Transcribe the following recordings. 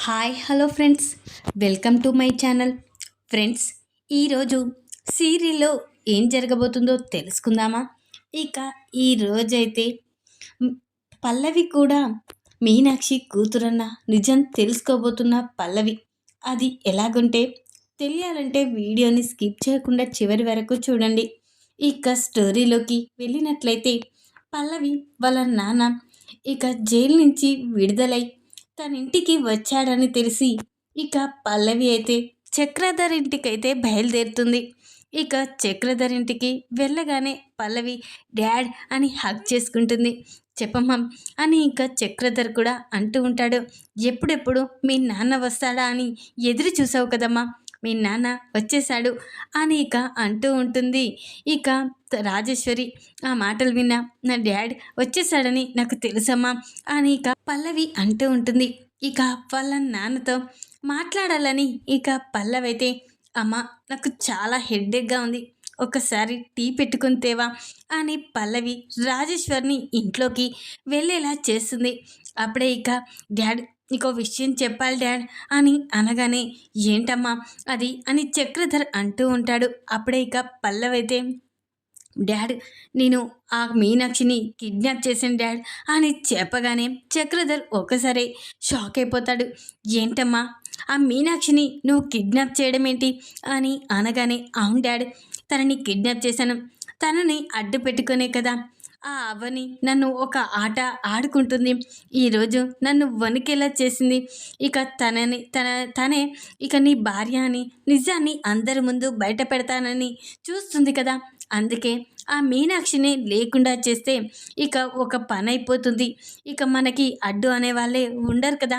Hi hello friends, welcome to my channel. Friends, ఈరోజు సీరియల్లో ఏం జరగబోతుందో తెలుసుకుందామా? ఇక ఈ రోజైతే మ్, పల్లవి కూడా మీనాక్షి కూతురన్న నిజం తెలుసుకోబోతున్న పల్లవి. అది ఎలాగుంటే తెలియాలంటే వీడియోని స్కిప్ చేయకుండా చివరి వరకు చూడండి. ఇక స్టోరీలోకి వెళ్ళినట్లయితే పల్లవి వాళ్ళ నాన్న ఇక జైలు నుంచి విడుదలై తన ఇంటికి వచ్చాడని తెలిసి ఇక పల్లవి అయితే చక్రధర్ ఇంటికైతే బయలుదేరుతుంది. ఇక చక్రధర్ ఇంటికి వెళ్ళగానే పల్లవి డాడ్ అని హగ్ చేసుకుంటుంది. చెప్పమ్మా అని ఇక చక్రధర్ కూడా అంటూ ఉంటాడు. ఎప్పుడెప్పుడు మీ నాన్న వస్తాడా అని ఎదురు చూసావు కదమ్మా, మీ నాన్న వచ్చేసాడు అని ఇక అంటూ ఉంటుంది. ఇక రాజేశ్వరి ఆ మాటలు విన్నా నా డాడ్ వచ్చేసాడని నాకు తెలుసమ్మా అని ఇక పల్లవి అంటూ ఉంటుంది. ఇక వాళ్ళ నాన్నతో మాట్లాడాలని ఇక పల్లవైతే అమ్మ నాకు చాలా హెడ్ఏక్గా ఉంది, ఒక్కసారి టీ పెట్టుకుని తేవా అని పల్లవి రాజేశ్వర్ని ఇంట్లోకి వెళ్ళేలా చేస్తుంది. అప్పుడే ఇక డాడ్ నీకో విషయం చెప్పాలి డాడ్ అని అనగానే ఏంటమ్మా అది అని చక్రధర్ అంటూ ఉంటాడు. అప్పుడే ఇక పల్లవైతే డాడ్ నేను ఆ మీనాక్షిని కిడ్నాప్ చేశాను డాడ్ అని చెప్పగానే చక్రధర్ ఒకసారి షాక్ అయిపోతాడు. ఏంటమ్మా ఆ మీనాక్షిని నువ్వు కిడ్నాప్ చేయడం ఏంటి అని అనగానే అవును డాడ్, తనని కిడ్నాప్ చేశాను, తనని అడ్డు పెట్టుకునే కదా ఆ అవ్వని నన్ను ఒక ఆట ఆడుకుంటుంది, ఈరోజు నన్ను వణికేలా చేసింది. ఇక తనే ఇక నీ భార్య అని నిజాన్ని అందరి ముందు బయట పెడతానని చూస్తుంది కదా, అందుకే ఆ మీనాక్షిని లేకుండా చేస్తే ఇక ఒక పని అయిపోతుంది, ఇక మనకి అడ్డు అనే వాళ్ళే ఉండరు కదా,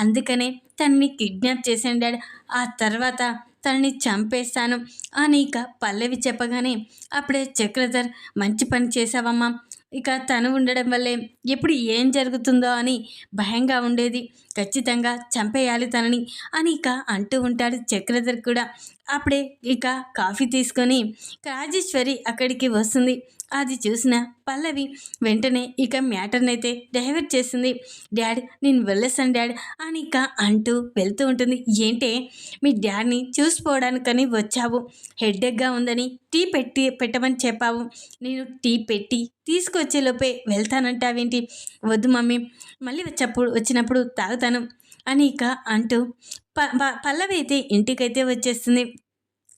అందుకనే తనని కిడ్నాప్ చేశాను డాడ్, ఆ తర్వాత తనని చంపేస్తాను అని ఇక పల్లవి చెప్పగానే అప్పుడే చక్రధర్ మంచి పని చేశావమ్మా, ఇక తను ఉండడం వల్లే ఎప్పుడు ఏం జరుగుతుందో అని భయంగా ఉండేది, ఖచ్చితంగా చంపేయాలి తనని అని ఇక అంటూ ఉంటాడు చక్రధర్ కూడా. అప్పుడే ఇక కాఫీ తీసుకొని రాజేశ్వరి అక్కడికి వస్తుంది. అది చూసిన పల్లవి వెంటనే ఇక మ్యాటర్ని అయితే డైవర్ట్ చేసింది. డాడ్ నేను వెళ్ళేస్తాను డాడ్ అని ఇక అంటూ వెళ్తూ ఉంటుంది. ఏంటే మీ డాడ్ని చూసిపోవడానికని వచ్చావు, హెడ్ఏక్గా ఉందని టీ పెట్టమని చెప్పావు, నేను టీ పెట్టి తీసుకొచ్చేలోపే వెళ్తానంటావేంటి? వద్దు మమ్మీ, మళ్ళీ వచ్చినప్పుడు తాగుతాను అని ఇక అంటూ పల్లవి అయితే ఇంటికైతే వచ్చేస్తుంది.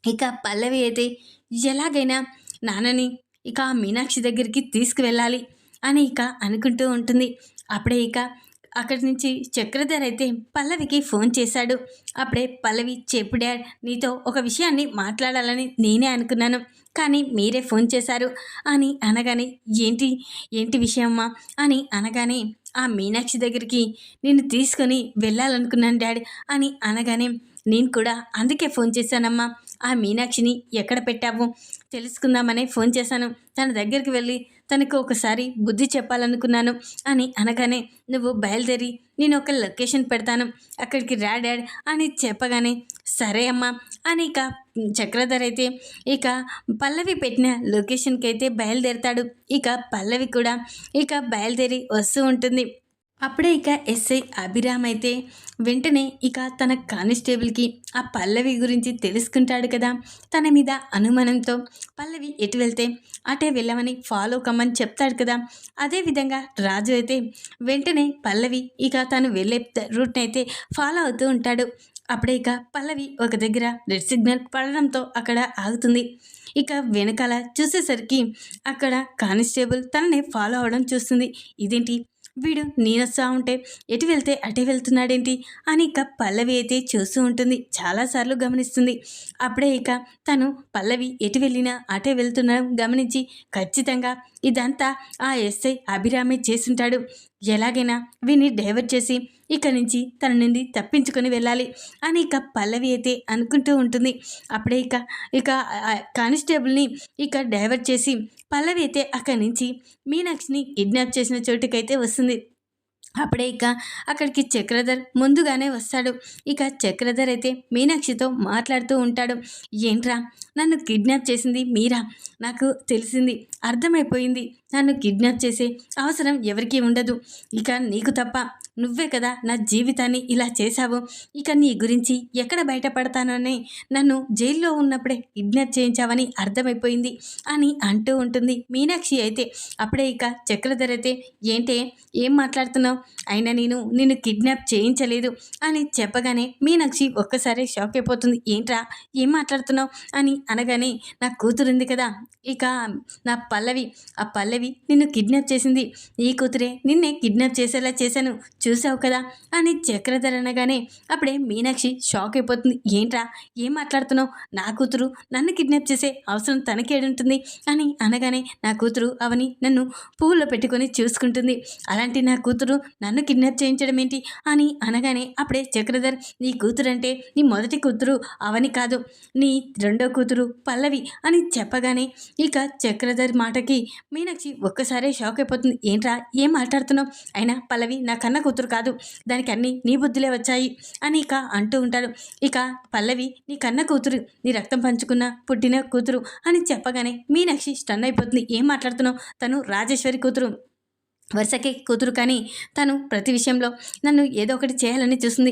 ఇక పల్లవి అయితే ఎలాగైనా నాన్నని ఇక మీనాక్షి దగ్గరికి తీసుకువెళ్ళాలి అని ఇక అనుకుంటూ ఉంటుంది. అప్పుడే ఇక అక్కడి నుంచి చక్రధర్ అయితే పల్లవికి ఫోన్ చేశాడు. అప్పుడే పల్లవి చెప్పు డాడ్, నీతో ఒక విషయాన్ని మాట్లాడాలని నేనే అనుకున్నాను, కానీ మీరే ఫోన్ చేశారు అని అనగానే ఏంటి ఏంటి విషయమ్మా అని అనగానే ఆ మీనాక్షి దగ్గరికి నేను తీసుకొని వెళ్ళాలనుకున్నాను డాడ్ అని అనగానే నేను కూడా అందుకే ఫోన్ చేశానమ్మా, ఆ మీనాక్షిని ఎక్కడ పెట్టావు తెలుసుకుందామని ఫోన్ చేశాను, తన దగ్గరికి వెళ్ళి తనకు ఒకసారి బుద్ధి చెప్పాలనుకున్నాను అని అనగానే నువ్వు బయలుదేరి నేను ఒక లొకేషన్ పెడతాను అక్కడికి రా డాడ్ అని చెప్పగానే సరే అమ్మా అని ఇక చక్రధర్ అయితే ఇక పల్లవి పెట్టిన లొకేషన్కి అయితే బయలుదేరుతాడు. ఇక పల్లవి కూడా ఇక బయలుదేరి వస్తూ ఉంటుంది. అప్పుడే ఇక ఎస్ఐ అభిరామ్ అయితే వెంటనే ఇక తన కానిస్టేబుల్కి ఆ పల్లవి గురించి తెలుసుకుంటాడు కదా, తన మీద అనుమానంతో పల్లవి ఎటు వెళ్తే అటే వెళ్ళమని ఫాలో కమ్మని చెప్తాడు కదా, అదేవిధంగా రాజు అయితే వెంటనే పల్లవి ఇక తను వెళ్ళే రూట్ని అయితే ఫాలో అవుతూ ఉంటాడు. అప్పుడే ఇక పల్లవి ఒక దగ్గర రెడ్ సిగ్నల్ పడడంతో అక్కడ ఆగుతుంది. ఇక వెనకాల చూసేసరికి అక్కడ కానిస్టేబుల్ తనని ఫాలో అవడం చూస్తుంది. ఇదేంటి వీడు నేనొస్తా ఉంటే ఎటు వెళ్తే అటే వెళ్తున్నాడేంటి అని ఇక పల్లవి అయితే చూస్తూ ఉంటుంది, చాలాసార్లు గమనిస్తుంది. అప్పుడే ఇక తను పల్లవి ఎటు వెళ్ళినా అటే వెళ్తున్నా గమనించి ఖచ్చితంగా ఇదంతా ఆ ఎస్ఐ అభిరామే చేసుంటాడు, ఎలాగైనా వీని డైవర్ట్ చేసి ఇక నుంచి తన నుండి తప్పించుకొని వెళ్ళాలి అని ఇక పల్లవి అయితే అనుకుంటూ ఉంటుంది. అప్పుడే ఇక ఇక కానిస్టేబుల్ని ఇక డైవర్ట్ చేసి పల్లవి అయితే అక్కడి నుంచి మీనాక్షిని కిడ్నాప్ చేసిన చోటుకైతే వస్తుంది. అప్పుడే ఇక అక్కడికి చక్రధర్ ముందుగానే వస్తాడు. ఇక చక్రధర్ అయితే మీనాక్షితో మాట్లాడుతూ ఉంటాడు. ఏంట్రా నన్ను కిడ్నాప్ చేసింది మీరా, నాకు తెలిసింది, అర్థమైపోయింది, నన్ను కిడ్నాప్ చేసే అవసరం ఎవరికీ ఉండదు, ఇక నీకు తప్ప నువ్వే కదా నా జీవితాన్ని ఇలా చేశావు. ఇక నీ గురించి ఎక్కడ బయటపడతానని నన్ను జైల్లో ఉన్నప్పుడే కిడ్నాప్ చేయించావని అర్థమైపోయింది అని అంటూ ఉంటుంది మీనాక్షి అయితే. అప్పుడే ఇక చక్రధర్ అయితే, ఏంటే ఏం మాట్లాడుతున్నావు, అయినా నిన్ను కిడ్నాప్ చేయించలేదు అని చెప్పగానే మీనాక్షి ఒక్కసారి షాక్ అయిపోతుంది. ఏంట్రా ఏం మాట్లాడుతున్నావు అని అనగానే, నా కూతురుంది కదా ఇక నా పల్లవి, ఆ పల్లవి నిన్ను కిడ్నాప్ చేసింది, ఈ కూతురే నిన్నే కిడ్నాప్ చేసేలా చేశాను చూసావు కదా అని చక్రధర్ అనగానే అప్పుడే మీనాక్షి షాక్ అయిపోతుంది. ఏంట్రా ఏం మాట్లాడుతున్నావు, నా కూతురు నన్ను కిడ్నాప్ చేసే అవసరం తనకేడుంటుంది అని అనగానే, నా కూతురు అవని నన్ను పువ్వుల్లో పెట్టుకొని చూసుకుంటుంది, అలాంటి నా కూతురు నన్ను కిడ్నాప్ చేయించడం ఏంటి అని అనగానే అప్పుడే చక్రధర్, నీ కూతురు అంటే నీ మొదటి కూతురు అవని కాదు, నీ రెండో కూతురు పల్లవి అని చెప్పగానే ఇక చక్రధర్ మాటకి మీనాక్షి ఒక్కసారే షాక్ అయిపోతుంది. ఏంట్రా ఏం మాట్లాడుతున్నావు, అయినా పల్లవి నా కన్న కూతురు కాదు, దానికి అన్నీ నీ బుద్ధులే వచ్చాయి అని ఇక అంటూ ఉంటాడు. ఇక పల్లవి నీ కన్న కూతురు, నీ రక్తం పంచుకున్న పుట్టిన కూతురు అని చెప్పగానే మీనాక్షి స్టన్ అయిపోతుంది. ఏం మాట్లాడుతున్నావు, తను రాజేశ్వరి కూతురు, వరుసకే కూతురు, కానీ తను ప్రతి విషయంలో నన్ను ఏదో ఒకటి చేయాలని చూస్తుంది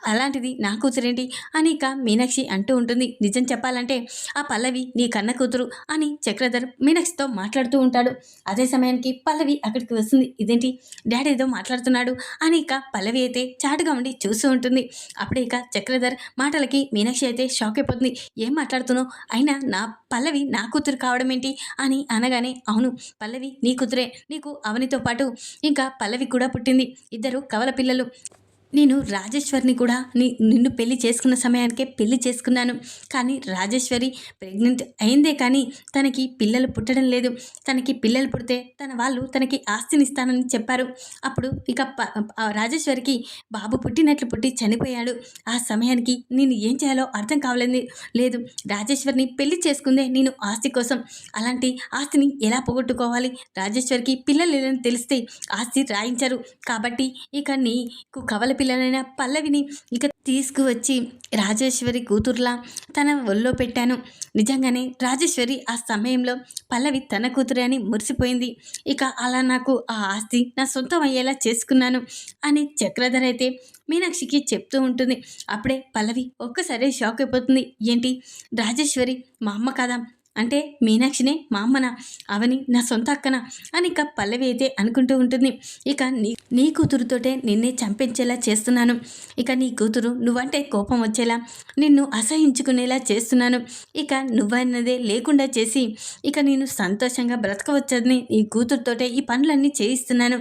అలాంటిది నా కూతురేంటి అని ఇక మీనాక్షి అంటూ ఉంటుంది. నిజం చెప్పాలంటే ఆ పల్లవి నీ కన్న కూతురు అని చక్రధర్ మీనాక్షితో మాట్లాడుతూ ఉంటాడు. అదే సమయానికి పల్లవి అక్కడికి వస్తుంది. ఇదేంటి డాడీ ఏదో మాట్లాడుతున్నాడు అని ఇక పల్లవి అయితే చాటుగా ఉండి చూస్తూ ఉంటుంది. అప్పుడే ఇక చక్రధర్ మాటలకి మీనాక్షి అయితే షాక్ అయిపోతుంది. ఏం మాట్లాడుతున్నావు, అయినా నా పల్లవి నా కూతురు కావడం ఏంటి అని అనగానే, అవును పల్లవి నీ కూతురే, నీకు అవనితో పాటు ఇంకా పల్లవి కూడా పుట్టింది, ఇద్దరు కవల పిల్లలు. నేను రాజేశ్వరిని కూడా నిన్ను పెళ్లి చేసుకున్న సమయానికే పెళ్లి చేసుకున్నాను, కానీ రాజేశ్వరి ప్రెగ్నెంట్ అయిందే కానీ తనకి పిల్లలు పుట్టడం లేదు. తనకి పిల్లలు పుడితే తన వాళ్ళు తనకి ఆస్తిని ఇస్తానని చెప్పారు. అప్పుడు ఇక రాజేశ్వరికి బాబు పుట్టినట్లు పుట్టి చనిపోయాడు. ఆ సమయానికి నేను ఏం చేయాలో అర్థం కావలేదు. లేదు, రాజేశ్వరిని పెళ్లి చేసుకుందే నేను ఆస్తి కోసం, అలాంటి ఆస్తిని ఎలా పోగొట్టుకోవాలి, రాజేశ్వరికి పిల్లలు లేదని తెలిస్తే ఆస్తి రాయించరు, కాబట్టి ఇక నీకు కవల పిల్లలైన పల్లవిని ఇక తీసుకువచ్చి రాజేశ్వరి కూతురులా తన ఒళ్ళో పెట్టాను. నిజంగానే రాజేశ్వరి ఆ సమయంలో పల్లవి తన కూతురే అని మురిసిపోయింది. ఇక అలా నాకు ఆ ఆస్తి నా సొంతం అయ్యేలా చేసుకున్నాను అని చక్రధర్ అయితే మీనాక్షికి చెప్తూ ఉంటుంది. అప్పుడే పల్లవి ఒక్కసారి షాక్ అయిపోతుంది. ఏంటి రాజేశ్వరి మా అమ్మ కదా, అంటే మీనాక్షినే మా అమ్మన, అవని నా సొంత అక్కన అని ఇక పల్లవి అయితే అనుకుంటూ ఉంటుంది. ఇక నీ కూతురుతోటే నిన్నే చంపించేలా చేస్తున్నాను, ఇక నీ కూతురు నువ్వంటే కోపం వచ్చేలా నిన్ను అసహించుకునేలా చేస్తున్నాను, ఇక నువ్వన్నదే లేకుండా చేసి ఇక నేను సంతోషంగా బ్రతకవచ్చని నీ కూతురుతోటే ఈ పనులన్నీ చేయిస్తున్నాను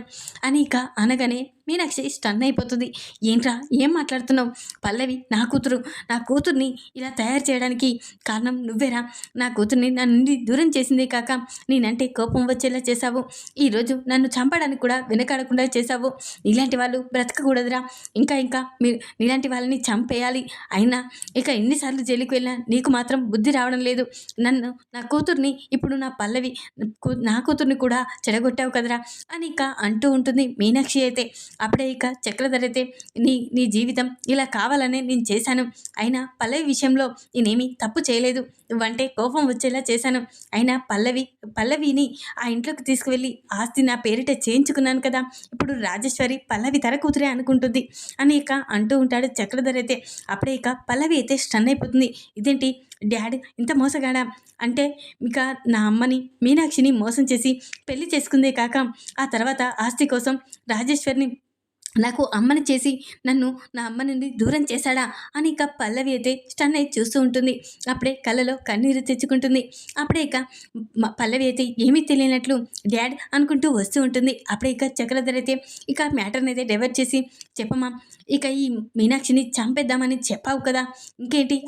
అని ఇక అనగానే మీనాక్షి స్టన్ అయిపోతుంది. ఏంట్రా ఏం మాట్లాడుతున్నావు, పల్లవి నా కూతురు, నా కూతుర్ని ఇలా తయారు చేయడానికి కారణం నువ్వేరా, నా కూతుర్ని నా నుండి దూరం చేసిందే కాక నేనంటే కోపం వచ్చేలా చేశావు, ఈరోజు నన్ను చంపడానికి కూడా వెనకాడకుండా చేశావు, ఇలాంటి వాళ్ళు బ్రతకకూడదురా, ఇంకా మీరు ఇలాంటి వాళ్ళని చంపేయాలి, అయినా ఇక ఎన్నిసార్లు జైలుకి వెళ్ళినా నీకు మాత్రం బుద్ధి రావడం లేదు, నా కూతుర్ని ఇప్పుడు నా పల్లవి నా కూతుర్ని కూడా చెడగొట్టావు కదరా అని ఇక అంటూ ఉంటుంది మీనాక్షి అయితే. అప్పుడే ఇక చక్రధర్ అయితే, నీ జీవితం ఇలా కావాలనే నేను చేశాను, అయినా పల్లవి విషయంలో నేనేమీ తప్పు చేయలేదు, నువ్వంటే కోపం వచ్చేలా చేశాను, అయినా పల్లవిని ఆ ఇంట్లోకి తీసుకువెళ్ళి ఆస్తి నా పేరిట చేయించుకున్నాను కదా, ఇప్పుడు రాజేశ్వరి పల్లవి తన కూతురే అనుకుంటుంది అని ఇక అంటూ ఉంటాడు చక్రధర్ అయితే. అప్పుడే ఇక పల్లవి అయితే స్టన్ అయిపోతుంది. ఇదేంటి డాడ్ ఇంత మోసగాడా, అంటే ఇక నా అమ్మని మీనాక్షిని మోసం చేసి పెళ్లి చేసుకుందే కాక ఆ తర్వాత ఆస్తి కోసం రాజేశ్వరిని నాకు అమ్మని చేసి నన్ను నా అమ్మ నుండి దూరం చేశాడా అని ఇక పల్లవి అయితే స్టన్ అయి చూస్తూ ఉంటుంది. అప్పుడే కళ్ళలో కన్నీరు తెచ్చుకుంటుంది. అప్పుడే ఇక పల్లవి అయితే ఏమీ తెలియనట్లు డాడ్ అనుకుంటూ వస్తూ ఉంటుంది. అప్పుడే ఇక చక్రధర్ అయితే ఇక మ్యాటర్ని అయితే డైవర్ట్ చేసి, చెప్పమ్మా ఇక ఈ మీనాక్షిని చంపేద్దామని చెప్పావు కదా, ఇంకేంటి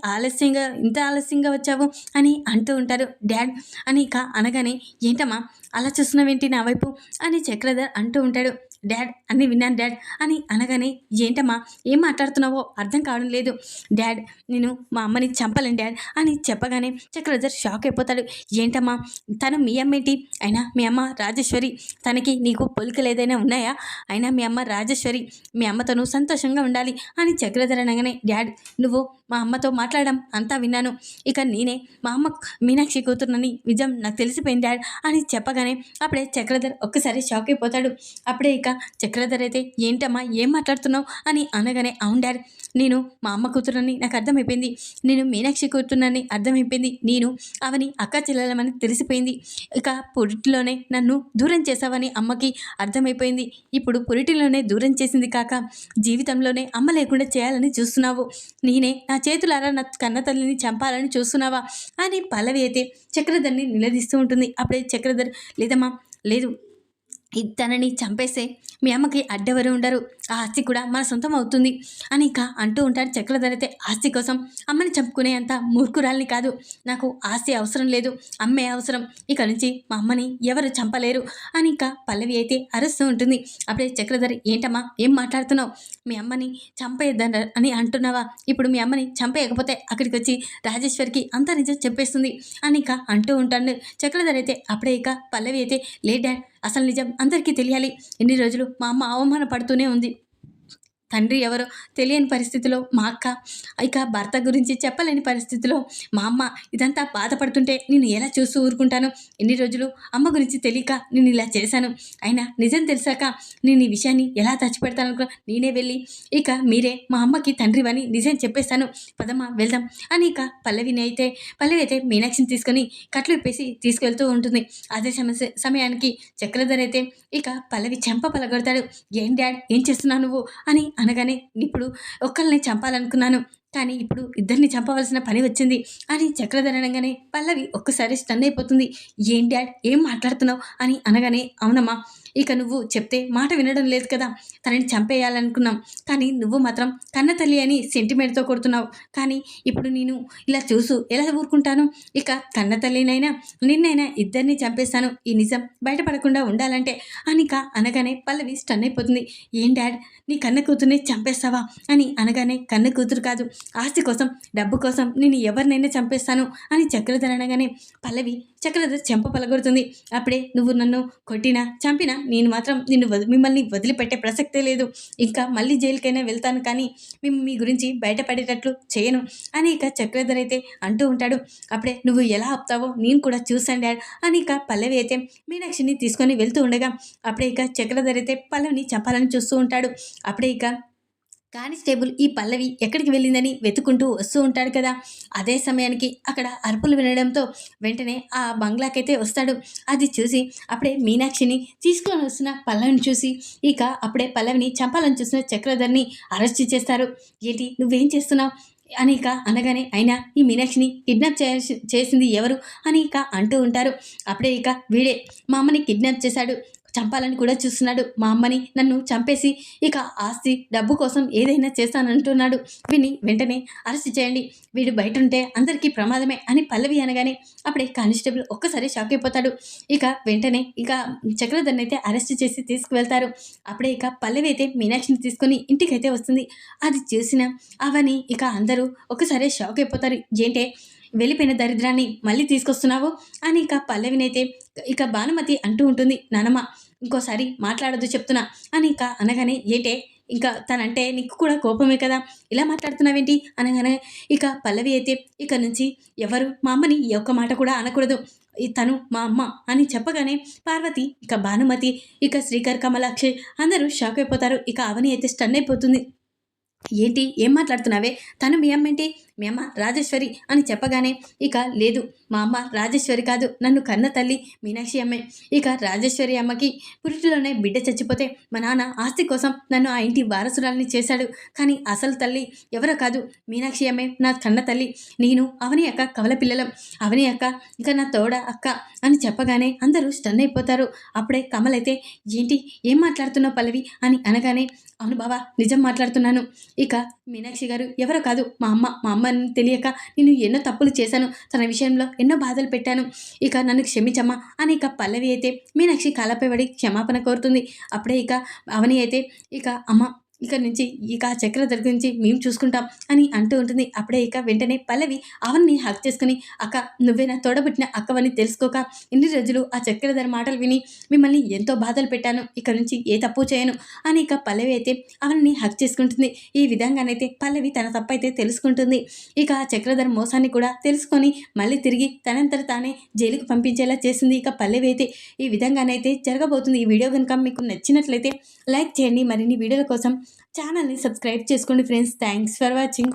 ఇంత ఆలస్యంగా వచ్చావు అని అంటూ ఉంటారు డాడ్ అని ఇక అనగానే, ఏంటమ్మా అలా చూస్తున్నావేంటి నా వైపు అని చక్రధర్ అంటూ ఉంటాడు. డాడ్ అన్నీ విన్నాను డాడ్ అని అనగానే, ఏంటమ్మా ఏం మాట్లాడుతున్నావో అర్థం కావడం లేదు డాడ్, నేను మా అమ్మని చంపలేను డాడ్ అని చెప్పగానే చక్రధర్ షాక్ అయిపోతాడు. ఏంటమ్మా తను మీ అమ్మ ఏంటి, అయినా మీ అమ్మ రాజేశ్వరి, తనకి నీకు పోలికలు ఏదైనా ఉన్నాయా, అయినా మీ అమ్మ రాజేశ్వరి, మీ అమ్మతోను సంతోషంగా ఉండాలి అని చక్రధర్ అనగానే, డాడ్ నువ్వు మా అమ్మతో మాట్లాడడం అంతా విన్నాను. ఇక నేనే మా అమ్మ మీనాక్షి కూతురునని నిజం నాకు తెలిసిపోయింది డాడ్ అని చెప్పగానే అప్పుడే చక్రధర్ ఒక్కసారి షాక్ అయిపోతాడు. అప్పుడే ఇక చక్రధర్ అయితే ఏంటమ్మా ఏం మాట్లాడుతున్నావు అని అనగానే అవును డాడ్, నేను మా అమ్మ కూతురని నాకు అర్థమైపోయింది, నేను మీనాక్షి కూతురునని అర్థమైపోయింది, నేను అవని అక్క చెల్లెలమని తెలిసిపోయింది. ఇక పురిటిలోనే నన్ను దూరం చేసావని అమ్మకి అర్థమైపోయింది. ఇప్పుడు పురిటిలోనే దూరం చేసింది కాక జీవితంలోనే అమ్మ లేకుండా చేయాలని చూస్తున్నావు. నేనే నా చేతులారా నా కన్న తల్లిని చంపాలని చూస్తున్నావా అని పల్లవి అయితే చక్రధర్ని నిలదీస్తూ ఉంటుంది. అప్పుడే చక్రధర్ లేదమ్మా లేదు, తనని చంపేస్తే మీ అమ్మకి అడ్డెవరు ఉండరు, ఆ ఆస్తి కూడా మన సొంతం అవుతుంది అని ఇక అంటూ ఉంటాడు. చక్రధర్ అయితే ఆస్తి కోసం అమ్మని చంపుకునే అంత మూర్ఖురాల్ని కాదు, నాకు ఆస్తి అవసరం లేదు, అమ్మే అవసరం, ఇక నుంచి మా అమ్మని ఎవరు చంపలేరు అని ఇక పల్లవి అయితే అరుస్తూ ఉంటుంది. అప్పుడే చక్రధర్ ఏంటమ్మా ఏం మాట్లాడుతున్నావు, మీ అమ్మని చంపేద్దని అని అంటున్నావా, ఇప్పుడు మీ అమ్మని చంపేయకపోతే అక్కడికి వచ్చి రాజేశ్వరికి అంత నిజం చెప్పేస్తుంది అని ఇక అంటూ ఉంటాడు చక్రధర్ అయితే. అప్పుడే ఇక పల్లవి అయితే లే డాడ్, అసలు నిజం అందరికీ తెలియాలి, ఎన్ని రోజులు మా అమ్మ అవమానపడుతూనే ఉంది, తండ్రి ఎవరో తెలియని పరిస్థితిలో మా అక్క, ఇక భర్త గురించి చెప్పలేని పరిస్థితిలో మా అమ్మ ఇదంతా బాధపడుతుంటే నేను ఎలా చూస్తూ ఊరుకుంటాను, ఎన్ని రోజులు అమ్మ గురించి తెలియక నేను ఇలా చేశాను, అయినా నిజం తెలిసాక నేను ఈ విషయాన్ని ఎలా దాచిపెడతాను అనుకో, నేనే వెళ్ళి ఇక మీరే మా అమ్మకి తండ్రివని నిజం చెప్పేస్తాను, పదమ్మా వెళ్దాం అని ఇక పల్లవి అయితే మీనాక్షిని తీసుకొని కట్లు విప్పేసి తీసుకెళ్తూ ఉంటుంది. అదే సమయానికి చక్రధర్ అయితే ఇక పల్లవి చెంప పలగొడతాడు. ఏం డాడ్ ఏం చేస్తున్నావు నువ్వు అని అనగానే ఇప్పుడు ఒక్కరిని చంపాలనుకున్నాను, కానీ ఇప్పుడు ఇద్దరిని చంపవలసిన పని వచ్చింది అని చక్రధర్ అనగానే పల్లవి ఒక్కసారి స్టన్ అయిపోతుంది. ఏం డాడ్ ఏం మాట్లాడుతున్నావు అని అనగానే అవునమ్మా, ఇక నువ్వు చెప్తే మాట వినడం లేదు కదా, తనని చంపేయాలనుకున్నాం, కానీ నువ్వు మాత్రం కన్న తల్లి అని సెంటిమెంట్తో కొడుతున్నావు, కానీ ఇప్పుడు నేను ఇలా చూసు ఎలా ఊరుకుంటాను, ఇక కన్న తల్లినైనా నిన్నైనా ఇద్దరిని చంపేస్తాను, ఈ నిజం బయటపడకుండా ఉండాలంటే అనిక అనగానే పల్లవి స్టన్ అయిపోతుంది. ఏం డాడ్ నీ కన్న కూతుర్ని చంపేస్తావా అని అనగానే కన్న కూతురు కాదు, ఆస్తి కోసం డబ్బు కోసం నేను ఎవరినైనా చంపేస్తాను అని చక్రధర్ అనగానే పల్లవి చక్రధర్ చెంప పలగొడుతుంది. అప్పుడే నువ్వు నన్ను కొట్టినా చంపినా నేను మాత్రం మిమ్మల్ని వదిలిపెట్టే ప్రసక్తే లేదు, ఇంకా మళ్ళీ జైలుకైనా వెళ్తాను, కానీ మీ గురించి బయటపడేటట్లు చేయను అని ఇక చక్రధర్ అయితే అంటూ ఉంటాడు. అప్పుడే నువ్వు ఎలా ఆపుతావో నేను కూడా చూసాను డాడ్ అని ఇక పల్లవి అయితే మీనాక్షిని తీసుకొని వెళ్తూ ఉండగా అప్పుడే ఇక చక్రధర్ అయితే పల్లవిని చంపాలని చూస్తూ ఉంటాడు. అప్పుడే ఇక కానిస్టేబుల్ ఈ పల్లవి ఎక్కడికి వెళ్ళిందని వెతుకుంటూ వస్తూ ఉంటాడు కదా, అదే సమయానికి అక్కడ అరుపులు వినడంతో వెంటనే ఆ బంగ్లాకైతే వస్తాడు. అది చూసి అప్పుడే మీనాక్షిని తీసుకొని వస్తున్న పల్లవిని చూసి ఇక అప్పుడే పల్లవిని చంపాలని చూసిన చక్రధర్ని అరెస్ట్ చేస్తారు. ఏంటి నువ్వేం చేస్తున్నావు అని ఇక అనగానే అయినా ఈ మీనాక్షిని కిడ్నాప్ చేసింది ఎవరు అని ఇక అంటూ ఉంటారు. అప్పుడే ఇక వీడే మా అమ్మని కిడ్నాప్ చేశాడు, చంపాలని కూడా చూస్తున్నాడు, మా అమ్మని నన్ను చంపేసి ఇక ఆస్తి డబ్బు కోసం ఏదైనా చేస్తానంటున్నాడు, వీడిని వెంటనే అరెస్ట్ చేయండి, వీడు బయట ఉంటే అందరికీ ప్రమాదమే అని పల్లవి అనగానే అప్పుడే కానిస్టేబుల్ ఒక్కసారి షాక్ అయిపోతాడు. ఇక వెంటనే ఇక చక్రధర్ని అయితే అరెస్ట్ చేసి తీసుకువెళ్తారు. అప్పుడే ఇక పల్లవి అయితే మీనాక్షిని తీసుకొని ఇంటికైతే వస్తుంది. అది చూసిన అవని ఇక అందరూ ఒకసారి షాక్ అయిపోతారు. ఏంటే వెళ్ళిపోయిన దరిద్రాన్ని మళ్ళీ తీసుకొస్తున్నావు అని ఇక పల్లవినైతే ఇక భానుమతి అంటూ ఉంటుంది. నానమ్మ ఇంకోసారి మాట్లాడొద్దు చెప్తున్నా అని ఇక అనగానే ఏంటే ఇంకా తనంటే నీకు కూడా కోపమే కదా, ఇలా మాట్లాడుతున్నావేంటి అనగానే ఇక పల్లవి అయితే ఇక నుంచి ఎవరు మా అమ్మని ఈ ఒక్క మాట కూడా అనకూడదు, తను మా అమ్మ అని చెప్పగానే పార్వతి ఇక భానుమతి ఇక శ్రీకర్ కమలాక్షి అందరూ షాక్ అయిపోతారు. ఇక అవని అయితే స్టన్ అయిపోతుంది. ఏంటి ఏం మాట్లాడుతున్నావే, తను మీ అమ్మ ఏంటి, మీ అమ్మ రాజేశ్వరి అని చెప్పగానే ఇక లేదు మా అమ్మ రాజేశ్వరి కాదు, నన్ను కన్న తల్లి మీనాక్షి అమ్మే, ఇక రాజేశ్వరి అమ్మకి పురిటిలోనే బిడ్డ చచ్చిపోతే మా నాన్న ఆస్తి కోసం నన్ను ఆ ఇంటి వారసురాలని చేశాడు, కానీ అసలు తల్లి ఎవరో కాదు మీనాక్షి అమ్మే నా కన్న తల్లి, నేను అవని అక్క కవల పిల్లలం, అవని అక్క ఇక నా తోడ అక్క అని చెప్పగానే అందరూ స్టన్ అయిపోతారు. అప్పుడే కమల్ అయితే ఏంటి ఏం మాట్లాడుతున్నావు పల్లవి అని అనగానే అవును బావా నిజం మాట్లాడుతున్నాను, ఇక మీనాక్షి గారు ఎవరో కాదు మా అమ్మని తెలియక నేను ఎన్నో తప్పులు చేశాను, తన విషయంలో ఎన్నో బాధలు పెట్టాను, ఇక నన్ను క్షమించమ్మా అని ఇక పల్లవి అయితే మీనాక్షి కాళ్ళపై పడి క్షమాపణ కోరుతుంది. అప్పుడే ఇక అవని అయితే ఇక అమ్మ ఇక నుంచి ఇక ఆ చక్రధర్ గురించి మేము చూసుకుంటాం అని అంటూ ఉంటుంది. అప్పుడే ఇక వెంటనే పల్లవి అవన్ని హగ్ చేసుకొని, అక్క నువ్వే నా తోడబుట్టిన అక్కవని తెలుసుకోక ఇన్ని రోజులు ఆ చక్రధర్ మాటలు విని మిమ్మల్ని ఎంతో బాధలు పెట్టాను. ఇక నుంచి ఏ తప్పు చేయను అని ఇక పల్లవి అయితే అవన్ని హగ్ చేసుకుంటుంది. ఈ విధంగానైతే పల్లవి తన తప్పైతే తెలుసుకుంటుంది. ఇక ఆ చక్రధర్ మోసాన్ని కూడా తెలుసుకొని మళ్ళీ తిరిగి తనంతట తానే జైలుకి పంపించేలా చేసింది ఇక పల్లవి అయితే. ఈ విధంగానైతే జరగబోతుంది. ఈ వీడియో కనుక మీకు నచ్చినట్లయితే లైక్ చేయండి. మరిన్ని వీడియోల కోసం ఛానల్ని సబ్స్క్రైబ్ చేసుకోండి ఫ్రెండ్స్. Thanks for watching.